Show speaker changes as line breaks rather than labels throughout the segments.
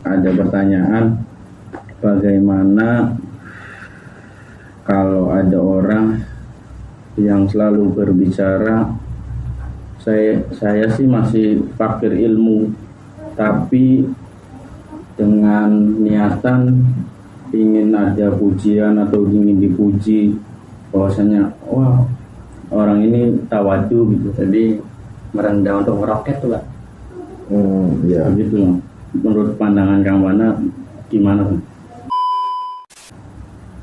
Ada pertanyaan, bagaimana kalau ada orang yang selalu berbicara, saya sih masih fakir ilmu, tapi dengan niatan ingin ada pujian atau ingin dipuji, bahwasanya wah orang ini tawadu gitu,
Jadi merendah untuk meroket tuh Pak.
ya gitu loh. Menurut pandangan Kang Wana gimana Bang?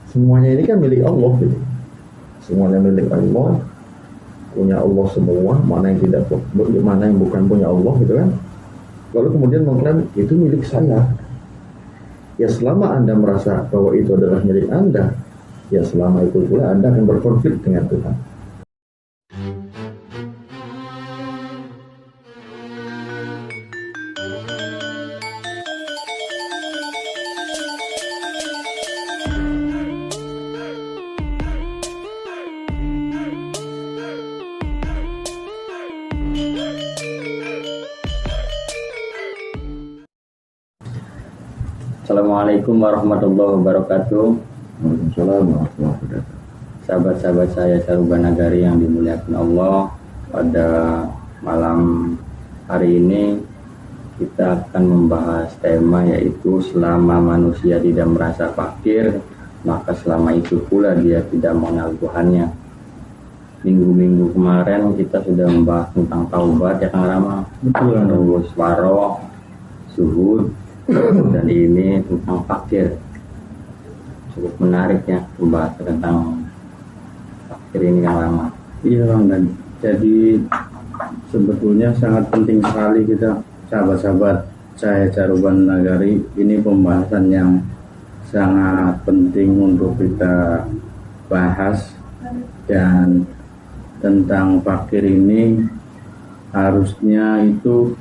Semuanya ini kan milik Allah gitu. Semuanya milik Allah, punya Allah semua, mana yang tidak, mana yang bukan punya Allah gitu kan. Lalu kemudian mengklaim itu milik saya. Ya selama Anda merasa bahwa itu adalah milik Anda, ya selama itu pula Anda akan berkonflik dengan Tuhan.
Assalamualaikum warahmatullahi wabarakatuh.
Waalaikumsalam warahmatullahi wabarakatuh.
Sahabat-sahabat saya Saruban Nagari yang dimuliakan Allah, pada malam hari ini kita akan membahas tema yaitu selama manusia tidak merasa fakir, maka selama itu pula dia tidak mengenal Tuhannya. Minggu-minggu kemarin kita sudah membahas tentang taubat ya Kang Rama, terus waro, zuhud, dan ini tentang fakir. Cukup menarik ya pembahasan tentang fakir ini Kang Rama.
Iya Bang, dan jadi sebetulnya sangat penting sekali kita sahabat-sahabat saya Saruban Nagari, ini pembahasan yang sangat penting untuk kita bahas. Dan tentang fakir ini harusnya itu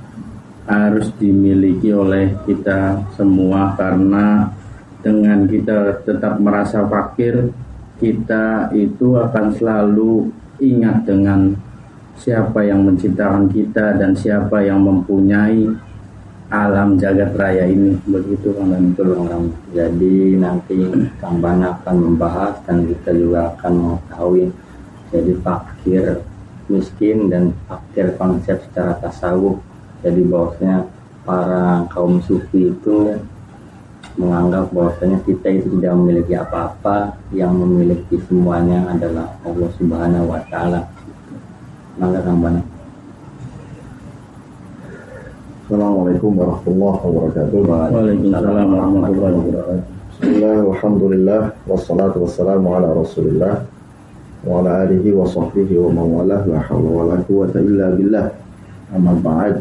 harus dimiliki oleh kita semua, karena dengan kita tetap merasa fakir, kita itu akan selalu ingat dengan siapa yang menciptakan kita dan siapa yang mempunyai alam jagat raya ini. Begitu Kang Dan.
Jadi nanti Kang Bana akan membahas dan kita juga akan mengetahui jadi fakir miskin dan fakir konsep secara tasawuf. Jadi bahwasanya para kaum sufi itu menganggap bahwasanya kita itu tidak memiliki apa-apa, yang memiliki semuanya adalah Allah Subhanahu wa Ta'ala. Maka Kang Bana.
Assalamualaikum warahmatullahi wabarakatuh.
Waalaikumsalam warahmatullahi wabarakatuh.
Bismillah, walhamdulillah, wassalatu wassalamu ala rasulillah wa ala alihi wa sahbihi wa mawalah, la hawla wa la quwata illa billah. Amma ba'd.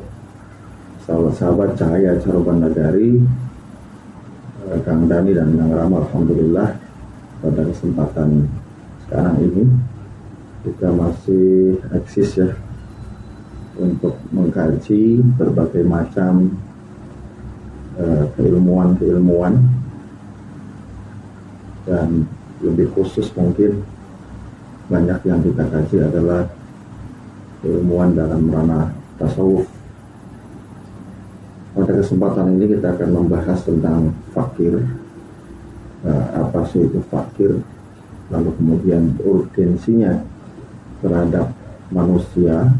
Sahabat-sahabat Cahaya Saruban Nagari, Kang Dani dan Kang Rama, alhamdulillah pada kesempatan sekarang ini kita masih eksis ya untuk mengkaji berbagai macam keilmuan dan lebih khusus mungkin banyak yang kita kaji adalah keilmuan dalam ranah tasawuf. Pada kesempatan ini kita akan membahas tentang fakir, apa sih itu fakir, lalu kemudian urgensinya terhadap manusia,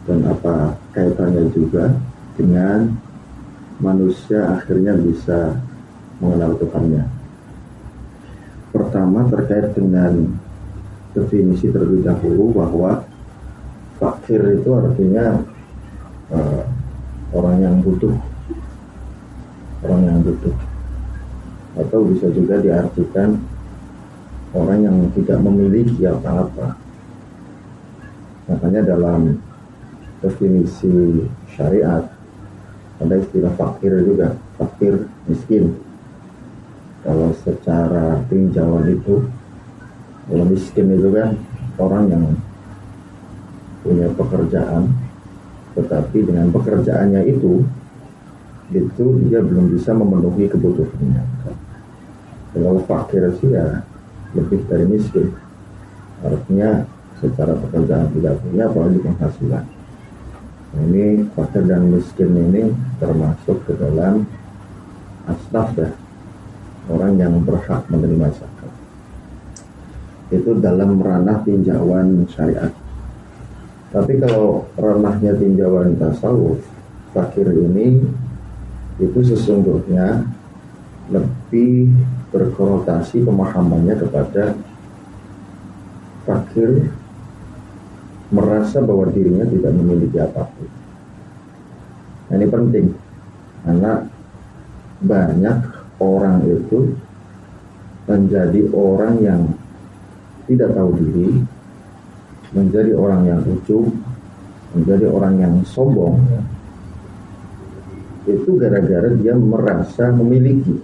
dan apa kaitannya juga dengan manusia akhirnya bisa mengenal Tuhannya. Pertama terkait dengan definisi terlebih dahulu, bahwa fakir itu artinya orang yang butuh, atau bisa juga diartikan orang yang tidak memiliki apa-apa. Makanya dalam definisi syariat ada istilah fakir juga, fakir miskin. Kalau secara tinjauan itu, kalau miskin itu kan orang yang punya pekerjaan, tetapi dengan pekerjaannya itu dia belum bisa memenuhi kebutuhannya. Kalau fakir sih ya lebih dari miskin, artinya secara pekerjaan tidak punya, apalagi penghasilan. Ini fakir dan miskin ini termasuk ke dalam asnaf ya, orang yang berhak menerima zakat. Itu dalam ranah tinjauan syariat. Tapi kalau ranahnya tinjauan tasawuf, fakir ini itu sesungguhnya lebih berkonotasi pemahamannya kepada fakir merasa bahwa dirinya tidak memiliki apapun. Nah, ini penting karena banyak orang itu menjadi orang yang tidak tahu diri, menjadi orang yang ujub, menjadi orang yang sombong. Itu gara-gara dia merasa memiliki.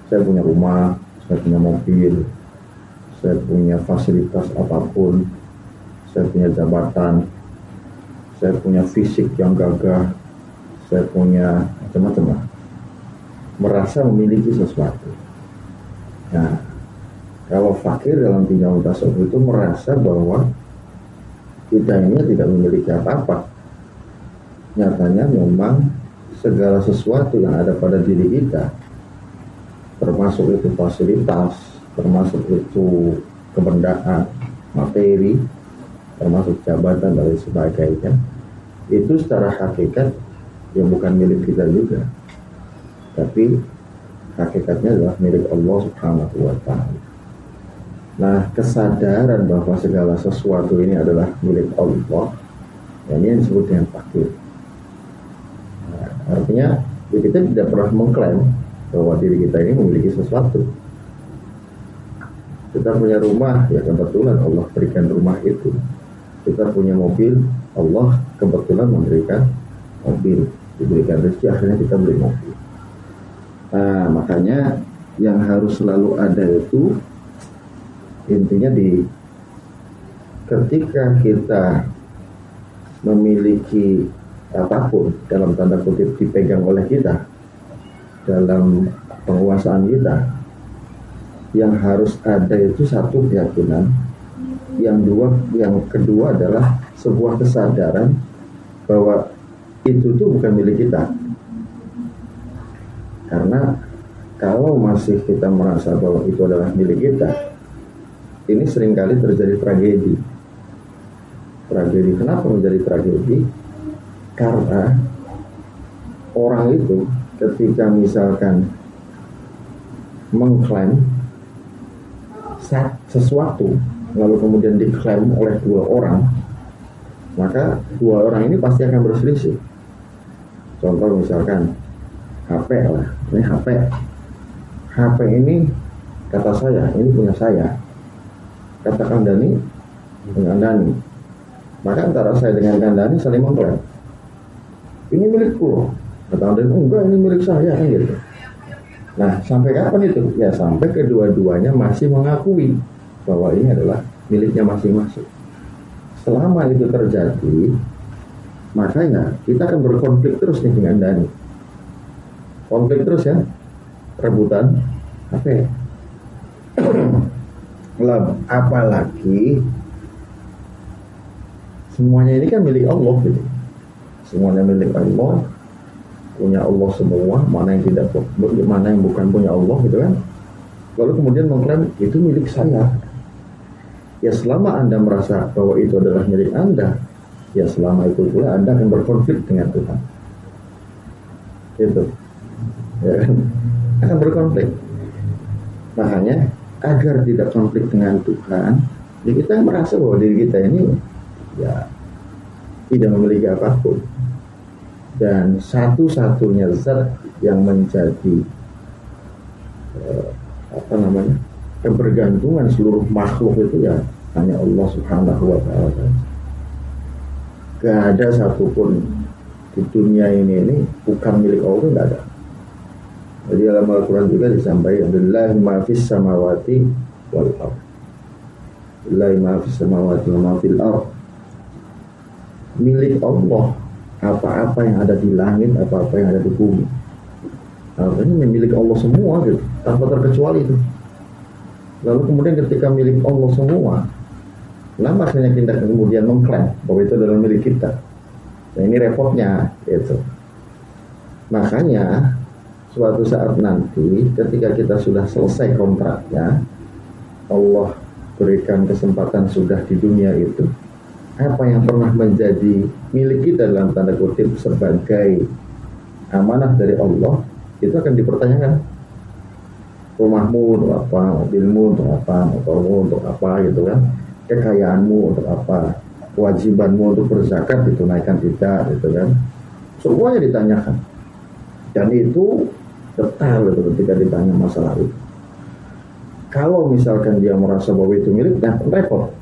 Saya punya rumah, saya punya mobil, saya punya fasilitas apapun, saya punya jabatan, saya punya fisik yang gagah, saya punya macam-macam lah. Merasa memiliki sesuatu. Nah, kalau fakir dalam tinjauan tasawuf itu merasa bahwa kita ini tidak memiliki apa-apa. Nyatanya memang segala sesuatu yang ada pada diri kita, termasuk itu fasilitas, termasuk itu kebendaan, materi, termasuk jabatan dan sebagainya, itu secara hakikat yang bukan milik kita juga, tapi hakikatnya adalah milik Allah Subhanahu wa Ta'ala. Nah, kesadaran bahwa segala sesuatu ini adalah milik Allah, ini yang disebut dengan fakir. Nah, artinya kita tidak pernah mengklaim bahwa diri kita ini memiliki sesuatu. Kita punya rumah, ya kebetulan Allah berikan rumah itu. Kita punya mobil, Allah kebetulan memberikan mobil. Diberikan rezeki, akhirnya kita beli mobil. Nah, makanya yang harus selalu ada itu intinya ketika kita memiliki apapun dalam tanda kutip dipegang oleh kita dalam penguasaan kita, yang harus ada itu satu keyakinan, yang kedua adalah sebuah kesadaran bahwa itu tuh bukan milik kita. Karena kalau masih kita merasa bahwa itu adalah milik kita, ini seringkali terjadi tragedi. Kenapa menjadi tragedi? Karena orang itu ketika misalkan mengklaim sesuatu lalu kemudian diklaim oleh dua orang, maka dua orang ini pasti akan berselisih. Contoh misalkan HP lah, ini HP ini kata saya, ini punya saya. Katakan Dani dengan Dani, maka antara saya dengan Dani saling mengklaim, ini milikku. Kata Dani, enggak, ini milik saya, kan gitu. Nah, sampai kapan itu? Ya sampai kedua-duanya masih mengakui bahwa ini adalah miliknya masing-masing. Selama itu terjadi, makanya kita akan berkonflik terus nih dengan Dani. Konflik terus ya, rebutan HP. Apalagi semuanya ini kan milik Allah gitu. Semuanya milik Allah, punya Allah semua, mana yang bukan punya Allah gitu kan. Lalu kemudian mengklaim itu milik saya. Ya selama Anda merasa bahwa itu adalah milik Anda, ya selama itu pula Anda akan berkonflik dengan Tuhan. Itu ya kan? Akan berkonflik. Makanya agar tidak konflik dengan Tuhan, ya kita merasa bahwa diri kita ini ya tidak memiliki apapun. Dan satu-satunya zat yang menjadi kebergantungan seluruh makhluk itu ya hanya Allah Subhanahu wa Ta'ala. Gak ada satupun di dunia ini bukan milik Allah, gak ada. Jadi dalam Al-Quran juga disampaikan, lillahi ma fis samawati wal ardh. Lillahi ma fis samawati wa ma fil ardh. Milik Allah apa-apa yang ada di langit, apa-apa yang ada di bumi. Artinya milik Allah semua gitu, tanpa terkecuali itu. Lalu kemudian ketika milik Allah semua, lama akhirnya kita kemudian mengklaim bahwa itu adalah milik kita. Nah ini repotnya gitu. Makanya suatu saat nanti ketika kita sudah selesai kontraknya, Allah berikan kesempatan sudah di dunia itu, apa yang pernah menjadi milik kita dalam tanda kutip sebagai amanah dari Allah itu akan dipertanyakan. Rumahmu untuk apa, mobilmu untuk apa, motormu untuk apa gitu kan, kekayaanmu untuk apa, kewajibanmu untuk berzakat ditunaikan tidak gitu kan, semuanya ditanyakan. Dan itu detail gitu ketika ditanya masalah itu. Kalau misalkan dia merasa bahwa itu miliknya, repot.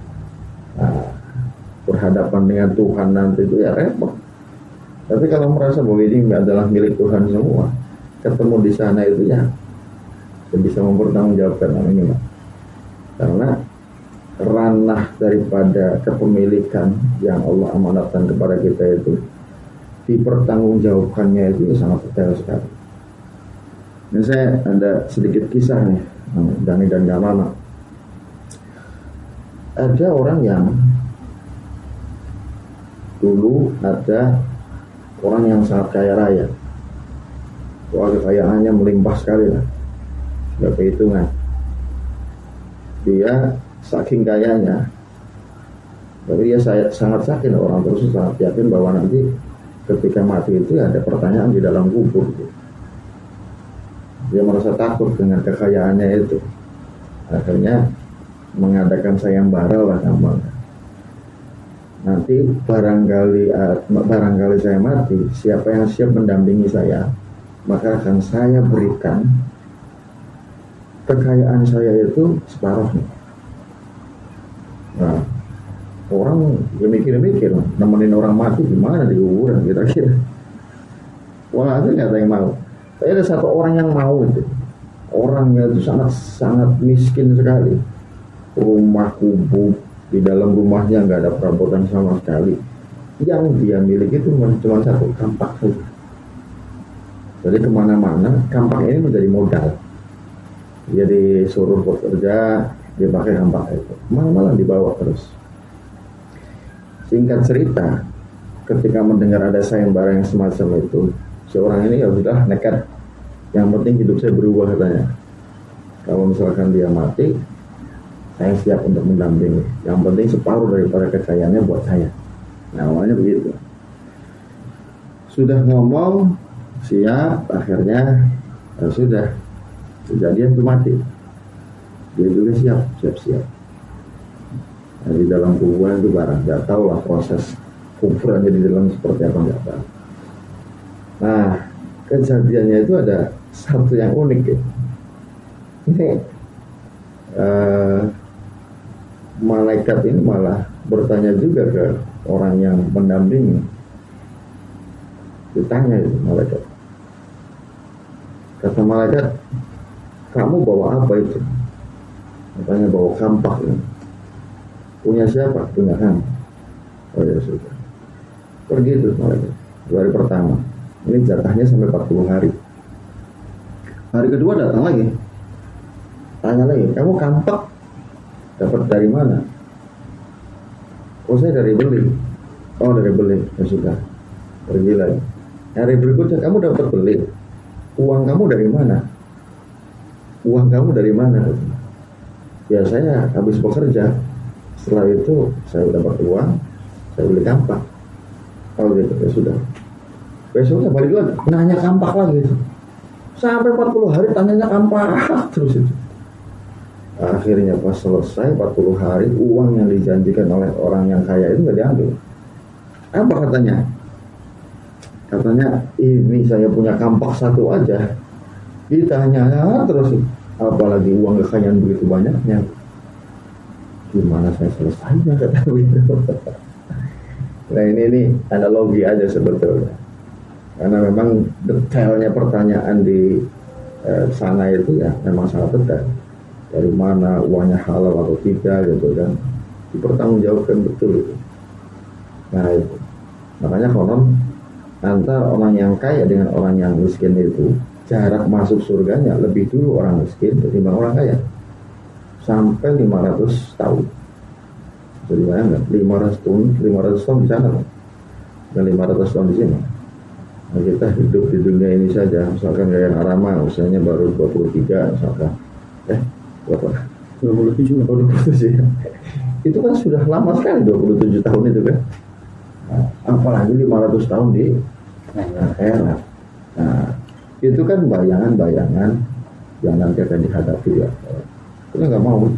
Nah, berhadapan dengan Tuhan nanti itu ya repot. Tapi kalau merasa bahwa ini adalah milik Tuhan semua, ketemu di sana itu ya bisa mempertanggungjawabkan ini, Pak. Karena ranah daripada kepemilikan yang Allah amanatkan kepada kita itu, dipertanggungjawabkannya itu sangat detail sekali. Ini saya ada sedikit kisah nih, Dani dan Gamama. Ada orang yang dulu ada orang yang sangat kaya raya, kekayaannya melimpah sekali lah, gak perhitungan. Dia saking kayanya, tapi dia sangat yakin, orang tersebut sangat yakin bahwa nanti ketika mati itu ada pertanyaan di dalam kubur. Dia merasa takut dengan kekayaannya itu. Akhirnya mengadakan sayembara lah namanya. Nanti barangkali saya mati, siapa yang siap mendampingi saya, maka akan saya berikan kekayaan saya itu separuhnya. Nah, orang mikir-mikir, nemenin orang mati gimana di kuburan kira-kira. Wah, itu nggak ada yang mau. Tapi ada satu orang yang mau itu. Orangnya itu sangat miskin sekali. Rumah kubu, di dalam rumahnya nggak ada perabotan sama sekali. Yang dia miliki itu cuma satu kampak saja. Jadi kemana-mana kampak ini menjadi modal. Dia disuruh bekerja, dia pakai kampak itu. Malah dibawa terus. Singkat cerita, ketika mendengar ada sayembara yang semacam itu, seorang ini ya sudah nekat. Yang penting hidup saya berubah katanya. Kalau misalkan dia mati, saya siap untuk mendampingi. Yang penting separuh daripada kekayaannya buat saya. Nah, awalnya begitu. Sudah ngomong, siap, akhirnya ya sudah. Kejadian itu mati. Dia juga siap. Nah, di dalam kuburan itu barang, nggak tahu lah proses kuburannya di dalam seperti apa, nggak tahu. Nah, kejadiannya itu ada satu yang unik ya. Ini malaikat ini malah bertanya juga ke orang yang mendampingi. Ditanya itu malaikat. Kata malaikat, kamu bawa apa itu? Katanya bawa kampak ya. Punya siapa? Punya kamu. Oh ya sudah. Pergi itu malaikat. Hari pertama. Ini jatahnya sampai 40 hari. Hari kedua datang lagi. Tanya lagi, kamu kampak dapat dari mana? Oh, saya dari beli. Oh, dari beli. Ya sudah. Pergi lagi. Hari berikutnya kamu dapat beli. Uang kamu dari mana? Uang kamu dari mana? Ya saya habis bekerja. Setelah itu saya dapat uang, saya beli kampak. Oh gitu, ya sudah. Besoknya balik lagi, nanya kampak lagi itu. Sampai 40 hari tanyanya kampak terus itu. Akhirnya pas selesai 40 hari, uang yang dijanjikan oleh orang yang kaya itu nggak diambil. Apa katanya? Katanya, ini saya punya kampak satu aja. Ditanya terus, apalagi uang kekayaan begitu banyaknya. Gimana saya selesainya kata begitu. Nah ini analogi aja sebetulnya. Karena memang detailnya pertanyaan di sana itu ya memang sangat detail. Dari mana uangnya halal atau tidak gitu kan, dipertanggungjawabkan betul itu. Nah itu makanya konon antara orang yang kaya dengan orang yang miskin itu jarak masuk surganya lebih dulu orang miskin ketimbang orang kaya, sampai 500 tahun. Jadi bayangkan 500 tahun di sana dan 500 tahun di sini. Nah, kita hidup di dunia ini saja, misalkan kayak Arama usianya baru 23 misalkan. Berapa?
27.
Oh, 27 ya. Itu kan sudah lama sekali 27 tahun itu kan. Nah, apalagi 500 tahun di akhirat. Nah, itu kan bayangan-bayangan yang nanti akan dihadapi ya. Kita nggak mau.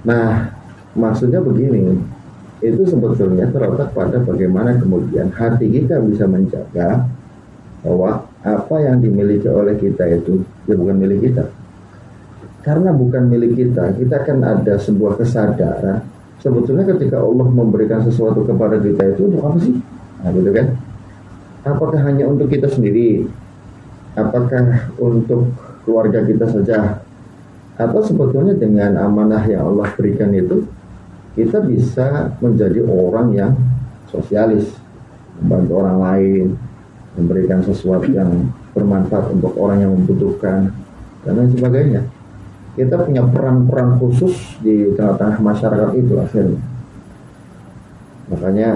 Nah, maksudnya begini, itu sebetulnya terletak pada bagaimana kemudian hati kita bisa menjaga bahwa apa yang dimiliki oleh kita itu ya bukan milik kita. Karena bukan milik kita, kita kan ada sebuah kesadaran sebetulnya ketika Allah memberikan sesuatu kepada kita itu untuk apa sih? Nah, gitu kan? Apakah hanya untuk kita sendiri? Apakah untuk keluarga kita saja? Atau sebetulnya dengan amanah yang Allah berikan itu kita bisa menjadi orang yang sosialis, membantu orang lain, memberikan sesuatu yang bermanfaat untuk orang yang membutuhkan dan lain sebagainya. Kita punya peran-peran khusus di tengah-tengah masyarakat itu akhirnya. Makanya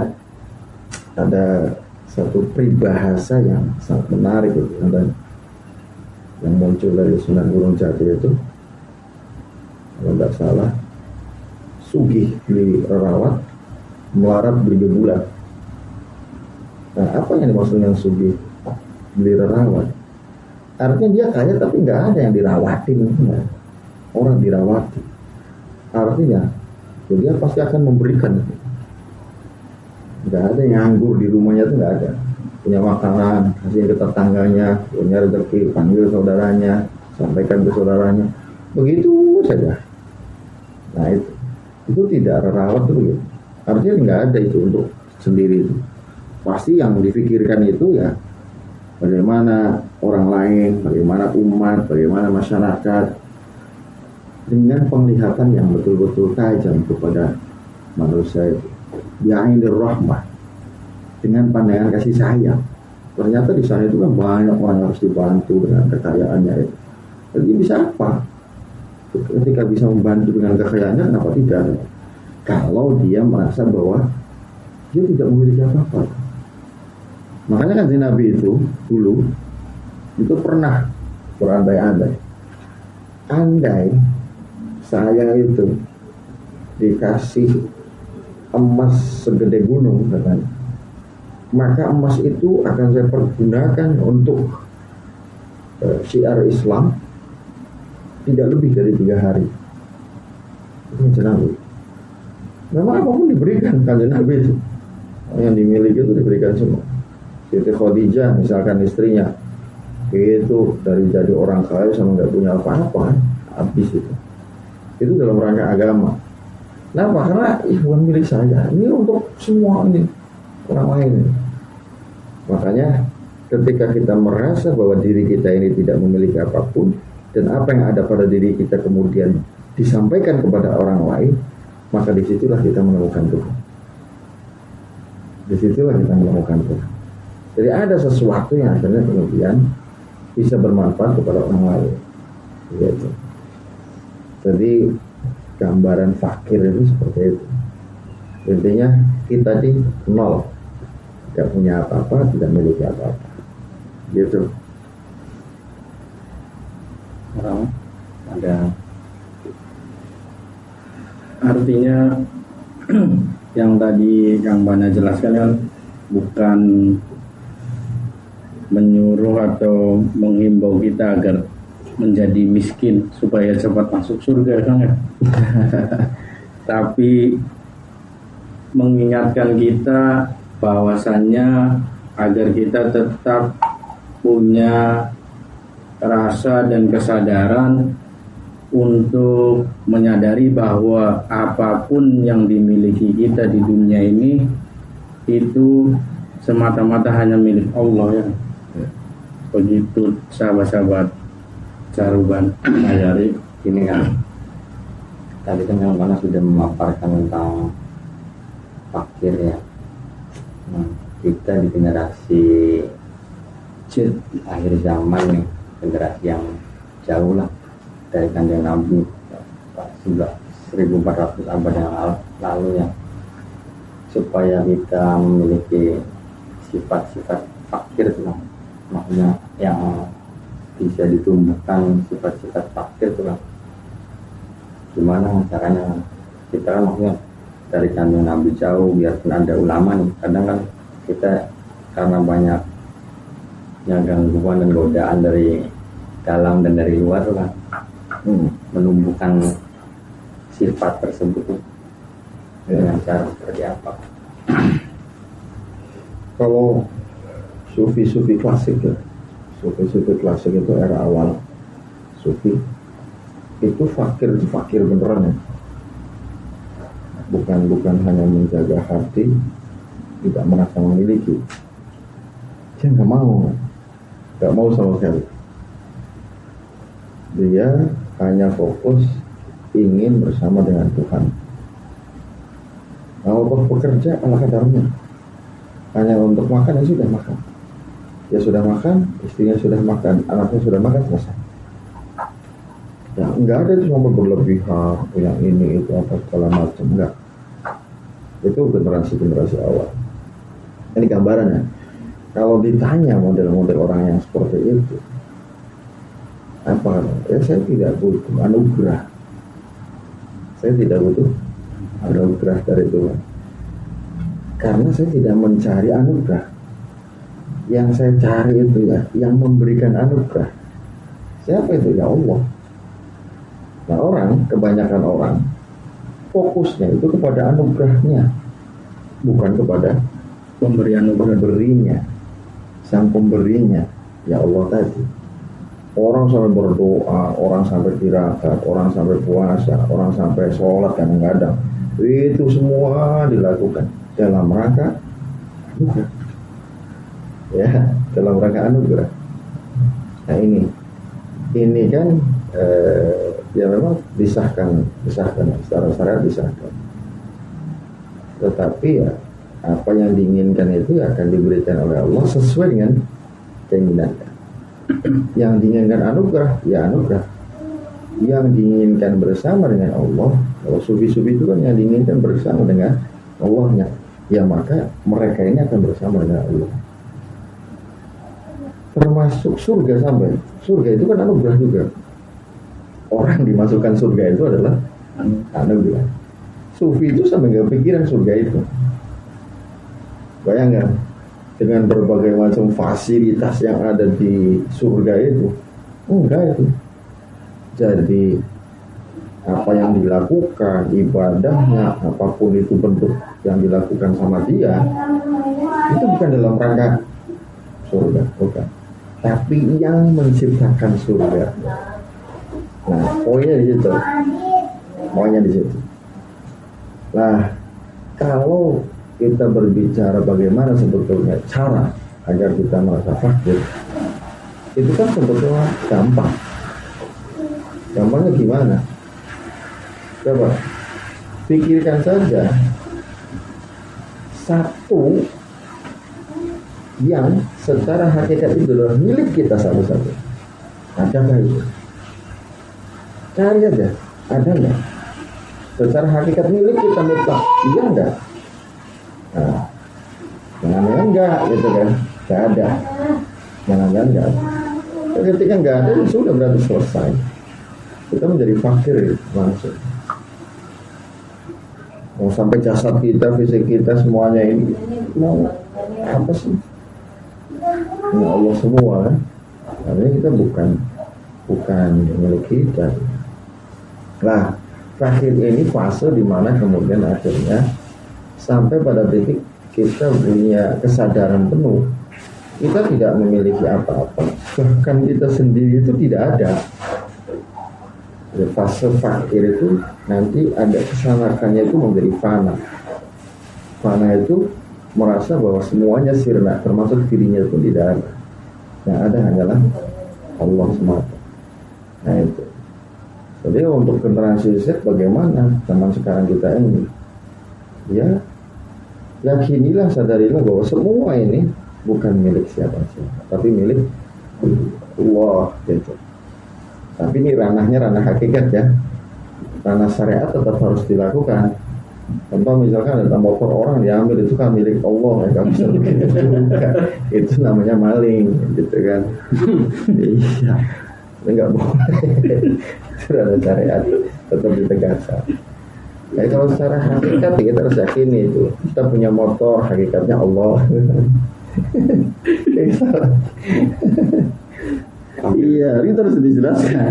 ada satu peribahasa yang sangat menarik itu, yang muncul dari Sunan Gunung Jati itu, kalau tidak salah, sugih beli rawat, melarat beli bulan. Nah, apa yang dimaksud dengan sugih beli rawat? Artinya dia kaya tapi nggak ada yang dirawatin, orang dirawati. Artinya dia pasti akan memberikan. Nggak ada yang nganggur di rumahnya, itu nggak ada. Punya makanan, kasih ke tetangganya, punya rezeki, panggil saudaranya, sampaikan ke saudaranya. Begitu saja. Nah, itu tidak rawat itu ya. Artinya nggak ada itu untuk sendiri itu. Pasti yang difikirkan itu ya bagaimana orang lain, bagaimana umat, bagaimana masyarakat, dengan penglihatan yang betul-betul tajam kepada manusia itu. Bi'ainir rahmah, dengan pandangan kasih sayang. Ternyata di sana itu kan banyak orang yang harus dibantu dengan kekayaannya itu. Jadi bisa apa? Ketika bisa membantu dengan kekayaannya, kenapa tidak? Kalau dia merasa bahwa dia tidak memiliki apa-apa. Makanya kan si Nabi itu dulu itu pernah berandai-andai. Andai saya itu dikasih emas segede gunung katanya, maka emas itu akan saya pergunakan untuk syiar Islam tidak lebih dari 3 hari. Itu kanjeng Nabi. Memang apapun diberikan kanjeng Nabi itu, yang dimiliki itu diberikan semua. Siti Khadijah misalkan istrinya itu dari jadi orang kaya sama nggak punya apa-apa, habis itu. Itu dalam rangka agama. Kenapa? Karena bukan milik saya, ini untuk semua ini orang lain. Makanya ketika kita merasa bahwa diri kita ini tidak memiliki apapun, dan apa yang ada pada diri kita kemudian disampaikan kepada orang lain, maka disitulah kita menemukan Tuhan. Disitulah kita menemukan Tuhan. Jadi ada sesuatu yang akhirnya kemudian bisa bermanfaat kepada orang lain. Gitu. Jadi gambaran fakir itu seperti itu. Intinya kita di nol, tidak punya apa-apa, tidak memiliki apa-apa. Gitu.
Orang ada
Artinya yang tadi Kang Bana jelaskan kan bukan menyuruh atau menghimbau kita agar menjadi miskin supaya cepat masuk surga kan ya. Tapi mengingatkan kita bahwasannya agar kita tetap punya rasa dan kesadaran untuk menyadari bahwa apapun yang dimiliki kita di dunia ini itu semata-mata hanya milik Allah ya. Begitu sahabat-sahabat Caruban Nagari.
ini kan tadi kan Kang Bana sudah memaparkan tentang fakir ya. Nah, kita di generasi akhir zaman nih, generasi yang jauh lah dari kanjeng Nabi 1400 abad yang lalu ya, supaya kita memiliki sifat-sifat fakir tuh Bang. Maksudnya yang bisa ditumbuhkan sifat-sifat fakir tuh Bang. Gimana caranya? Kita kan maksudnya dari kandung Nabi jauh, biarpun ada ulama nih, kadang kan kita karena banyaknya gangguan dan godaan dari dalam dan dari luar tuh kan, menumbuhkan sifat tersebut tuh dengan cara seperti apa?
Kalau sufi-sufi klasik ya, sufi-sufi klasik itu era awal sufi, itu fakir beneran ya. Bukan hanya menjaga hati, tidak merasa memiliki. Dia nggak mau sama sekali. Dia hanya fokus ingin bersama dengan Tuhan. Kalau bekerja ala kadarnya, hanya untuk makan, ya sudah makan. Dia sudah makan, istrinya sudah makan, anaknya sudah makan, selesai. Ya enggak ada itu sampai berlebihan, yang ini itu apa segala macam, enggak. Itu generasi awal. Ini gambarannya. Kalau ditanya model-model orang yang seperti itu, apa? Ya saya tidak butuh anugerah. Saya tidak butuh anugerah dari Tuhan. Karena saya tidak mencari anugerah. Yang saya cari itu ya, yang memberikan anugerah. Siapa itu? Ya Allah. Nah kebanyakan orang fokusnya itu kepada anugerahnya, bukan kepada pemberinya, sang pemberinya, ya Allah tadi. Orang sampai berdoa, orang sampai tirakat, orang sampai puasa, orang sampai sholat kadang-kadang, itu semua dilakukan dalam rangka anugerah, ya, dalam rangka anugerah. Nah ini kan ya memang disahkan secara syariat disahkan. Tetapi ya apa yang diinginkan itu akan diberikan oleh Allah sesuai dengan keinginannya. Yang diinginkan anugerah, ya anugerah. Yang diinginkan bersama dengan Allah, kalau sufi-sufi itu kan yang diinginkan bersama dengan Allahnya, ya maka mereka ini akan bersama dengan Allah. Termasuk surga sampai. Surga itu kan anugerah juga. Orang dimasukkan surga itu adalah anugerah. Sufi itu sampai gak pikiran surga itu. Bayangkan dengan berbagai macam fasilitas yang ada di surga itu, enggak itu. Jadi apa yang dilakukan, ibadahnya, apapun itu bentuk yang dilakukan sama dia, itu bukan dalam rangka surga, bukan. Tapi yang menciptakan surga. Nah, poinnya di situ. Nah, kalau kita berbicara bagaimana sebetulnya cara agar kita merasa fakir, itu kan sebetulnya gampang. Gampangnya gimana? Coba pikirkan saja satu yang secara hakikat itu adalah milik kita satu-satu. Adakah itu? Cari aja, ada enggak? Secara hakikat milik kita mutlak, iya enggak? Nah, jangan enggak gitu kan, enggak ada. Jangan enggak. Ketika enggak ada, sudah berarti selesai. Kita menjadi fakir langsung. Mau sampai jasad kita, fisik kita, semuanya ini mau apa sih? Ya Allah semua kan? Karena kita bukan milik kita. Nah, fakir ini fase dimana kemudian akhirnya sampai pada titik kita punya kesadaran penuh. Kita tidak memiliki apa-apa. Bahkan kita sendiri itu tidak ada. Di fase fakir itu nanti ada kesanakannya itu menjadi fana. Fana itu merasa bahwa semuanya sirna, termasuk dirinya pun tidak ada. Yang ada hanyalah Allah semata. Nah itu. Jadi untuk generasi Z bagaimana zaman sekarang kita ini? Ya, yakinilah, sadarilah bahwa semua ini bukan milik siapa-siapa, tapi milik Allah gitu. Tapi ini ranahnya ranah hakikat ya. Ranah syariat tetap harus dilakukan. Contoh misalkan ada motor orang diambil, itu kan milik Allah, ya nggak bisa begitu juga. Itu namanya maling, gitu kan. Iya, ini nggak boleh. Itu ada syariat, tetap ditegakkan. Jadi kalau secara hakikat kita harus yakini itu kita punya motor, hakikatnya Allah. Iya, itu harus dijelaskan.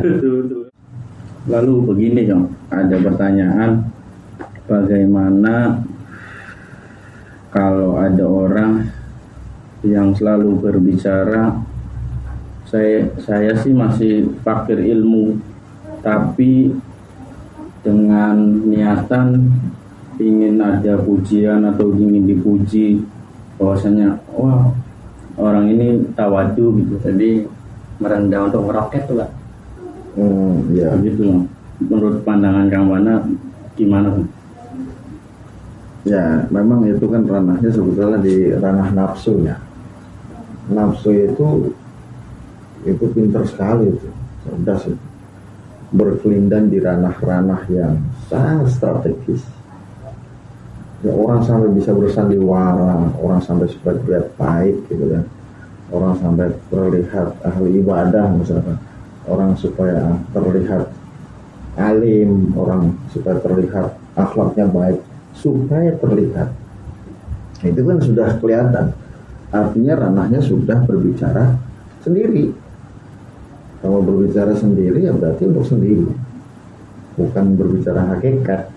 Lalu begini dong, ada pertanyaan, bagaimana kalau ada orang yang selalu berbicara, saya sih masih fakir ilmu, tapi dengan niatan ingin ada pujian atau ingin dipuji, bahwasanya wah orang ini tawadu gitu,
Jadi merendah untuk meroket tuh, Pak.
Ya.
begitu loh. Menurut pandangan Kang Wana gimana?
Ya, memang itu kan ranahnya sebetulnya di ranah nafsu ya. Nafsu itu pintar sekali itu, cerdas itu. Berkelindan di ranah-ranah yang sangat strategis. Ya, orang sampai bisa bersandiwara, orang sampai supaya terlihat baik gitu kan. Orang sampai terlihat ahli ibadah misalkan. Orang supaya terlihat alim, orang supaya terlihat akhlaknya baik, supaya terlihat. Itu kan sudah kelihatan. Artinya ranahnya sudah berbicara sendiri. Kalau berbicara sendiri ya berarti untuk sendiri, bukan berbicara hakikat.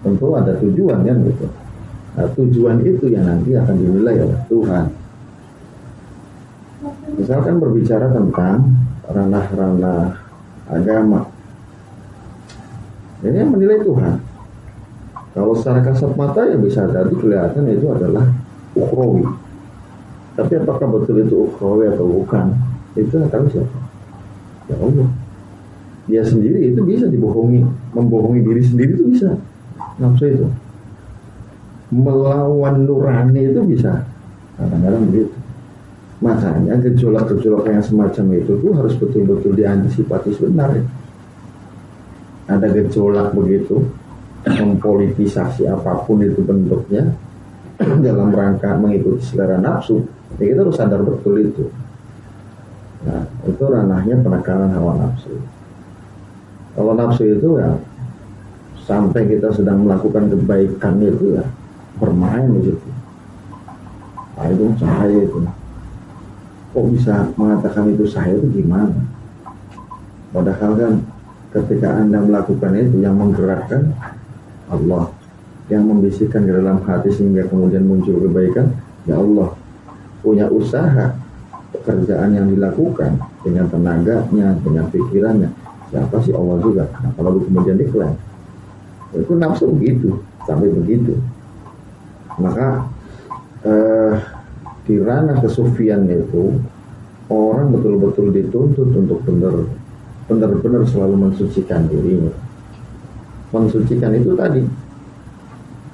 Tentu ada tujuan kan gitu. Nah, tujuan itu yang nanti akan dinilai oleh Tuhan. Misalkan berbicara tentang ranah-ranah agama, ini yang menilai Tuhan. Kalau secara kasat mata ya bisa jadi kelihatan itu adalah ukhrawi. Tapi apakah betul itu ukhrawi atau bukan? Itu yang tahu siapa? Ya Allah. Dia sendiri itu bisa dibohongi, membohongi diri sendiri itu bisa. Nafsu itu melawan nurani itu bisa. Kadang-kadang begitu. Makanya gejolak-gejolak yang semacam itu tuh harus betul-betul diantisipasi benar. Ada gejolak begitu, mempolitisasi apapun itu bentuknya dalam rangka mengikuti selera nafsu, ya kita harus sadar betul itu. Nah, itu ranahnya penekanan hawa nafsu. Kalau nafsu itu ya sampai kita sedang melakukan kebaikan itu ya bermain di situ. Nah, itu cahaya itu. Kok bisa mengatakan itu saya itu gimana? Padahal kan ketika Anda melakukan itu yang menggerakkan Allah, yang membisikkan ke dalam hati sehingga kemudian muncul kebaikan, ya Allah. Punya usaha, pekerjaan yang dilakukan dengan tenaganya, dengan pikirannya, siapa sih Allah juga. Nah, kalau kemudian diklaim, itu nafsu begitu, sampai begitu. Maka di ranah kesufian itu orang betul-betul dituntut untuk benar-benar selalu mensucikan dirinya. Mensucikan itu tadi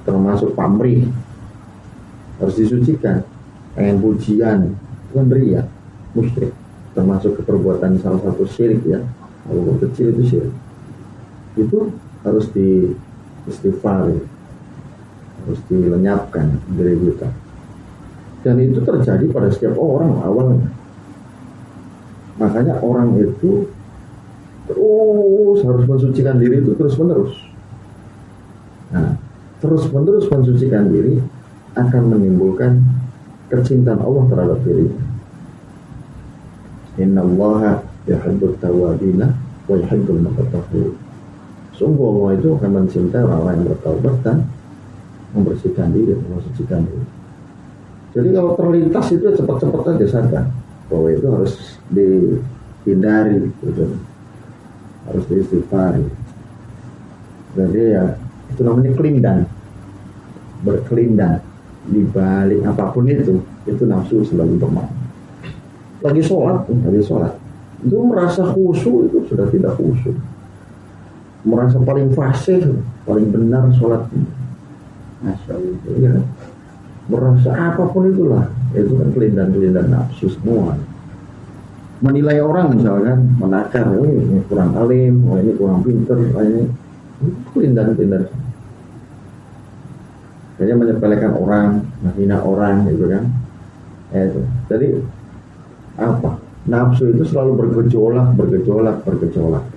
termasuk pamrih, harus disucikan. Pengen pujian itu kan riya, musyrik, termasuk keperbuatan salah satu syirik ya. Kalau kecil itu syirik, itu harus di istighfar, harus dilenyapkan dari kita. Dan itu terjadi pada setiap orang awalnya. Makanya orang itu terus harus mensucikan diri itu terus-menerus. Nah, terus-menerus mensucikan diri akan menimbulkan kecintaan Allah terhadap dirinya. Innallaha yuhibbut tawwabina wa yuhibbul mutatahhirin. Sungguh Allah itu akan mencintai orang yang bertaubat dan membersihkan diri, mensucikan diri. Jadi kalau terlintas itu cepat-cepat aja sadar bahwa itu harus dihindari, gitu. Harus diistighfari. Jadi ya itu namanya kelindan, berkelindan di balik apapun itu nafsu selalu bermain. Lagi sholat itu merasa khusyuk itu sudah tidak khusyuk, merasa paling fasih, paling benar sholatnya. Masya Allah, ya. Merasa apapun itulah, itu kan kelindan nafsu semua. Menilai orang misalkan, menakar, oh ini kurang alim, oh ini kurang pinter, oh ini kelindan. Jadi menyepelekan orang, menghina orang gitu kan. Ya, itu. Jadi apa? Nafsu itu selalu bergejolak.